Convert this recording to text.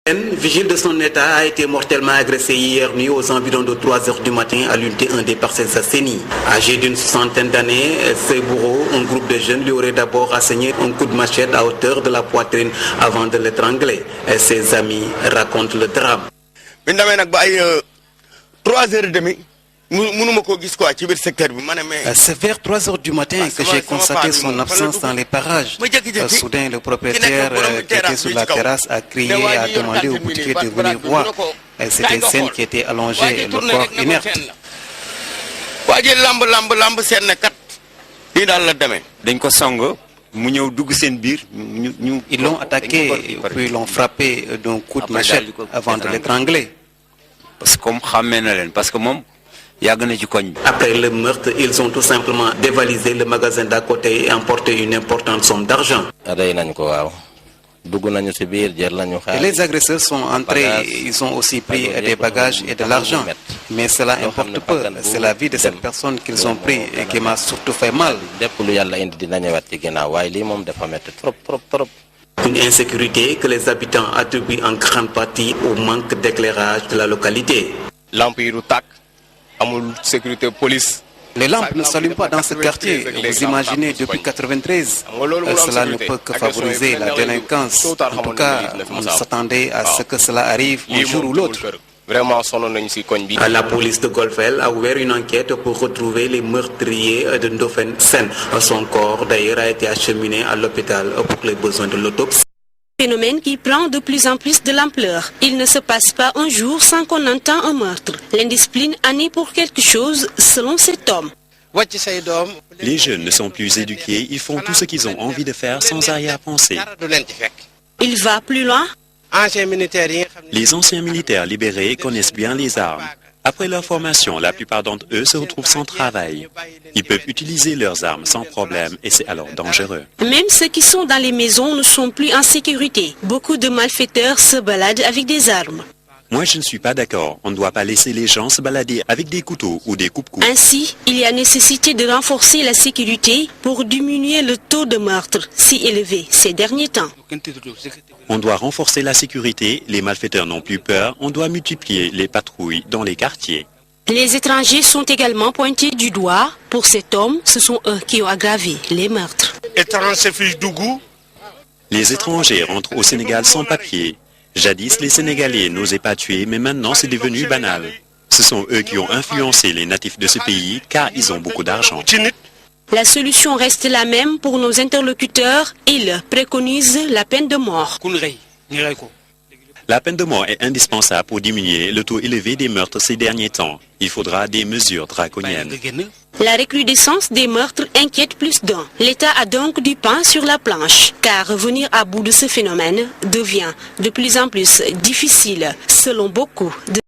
Un vigile de son état a été mortellement agressé hier nuit aux environs de 3 h du matin à l'unité 1 des Parcelles Assainies. Âgé d'une soixantaine d'années, ses bourreaux, un groupe de jeunes, lui aurait d'abord asséné un coup de machette à hauteur de la poitrine avant de l'étrangler. Ses amis racontent le drame. 3h30. C'est vers 3 h du matin que j'ai constaté son absence dans les parages. Soudain, le propriétaire qui était sur la terrasse a crié et a demandé au boutiquier de venir voir. C'était une scène qui était allongée, le corps inerte. Ils l'ont attaqué, puis l'ont frappé d'un coup de machette avant de l'étrangler. Après le meurtre, ils ont tout simplement dévalisé le magasin d'à côté et emporté une importante somme d'argent. Les agresseurs sont entrés, ils ont aussi pris des bagages et de l'argent. Mais cela importe peu, c'est la vie de cette personne qu'ils ont pris et qui m'a surtout fait mal. Une insécurité que les habitants attribuent en grande partie au manque d'éclairage de la localité. Les lampes ne s'allument pas dans ce quartier. Vous imaginez, depuis 1993, cela ne peut que favoriser la délinquance. En tout cas, on s'attendait à ce que cela arrive un jour ou l'autre. La police de Golfel a ouvert une enquête pour retrouver les meurtriers de Ndofène Sène. Son corps, d'ailleurs, a été acheminé à l'hôpital pour les besoins de l'autopsie. Phénomène qui prend de plus en plus de l'ampleur. Il ne se passe pas un jour sans qu'on entend un meurtre. L'indiscipline en est pour quelque chose, selon cet homme. Les jeunes ne sont plus éduqués, ils font tout ce qu'ils ont envie de faire sans arrière-pensée. Il va plus loin. Les anciens militaires libérés connaissent bien les armes. Après leur formation, la plupart d'entre eux se retrouvent sans travail. Ils peuvent utiliser leurs armes sans problème et c'est alors dangereux. Même ceux qui sont dans les maisons ne sont plus en sécurité. Beaucoup de malfaiteurs se baladent avec des armes. Moi, je ne suis pas d'accord. On ne doit pas laisser les gens se balader avec des couteaux ou des coupe-coups. Ainsi, il y a nécessité de renforcer la sécurité pour diminuer le taux de meurtre si élevé ces derniers temps. On doit renforcer la sécurité, les malfaiteurs n'ont plus peur, on doit multiplier les patrouilles dans les quartiers. Les étrangers sont également pointés du doigt. Pour cet homme, ce sont eux qui ont aggravé les meurtres. Les étrangers rentrent au Sénégal sans papier. Jadis, les Sénégalais n'osaient pas tuer, mais maintenant c'est devenu banal. Ce sont eux qui ont influencé les natifs de ce pays, car ils ont beaucoup d'argent. La solution reste la même pour nos interlocuteurs. Ils préconisent la peine de mort. La peine de mort est indispensable pour diminuer le taux élevé des meurtres ces derniers temps. Il faudra des mesures draconiennes. La recrudescence des meurtres inquiète plus d'un. L'État a donc du pain sur la planche, car revenir à bout de ce phénomène devient de plus en plus difficile, selon beaucoup de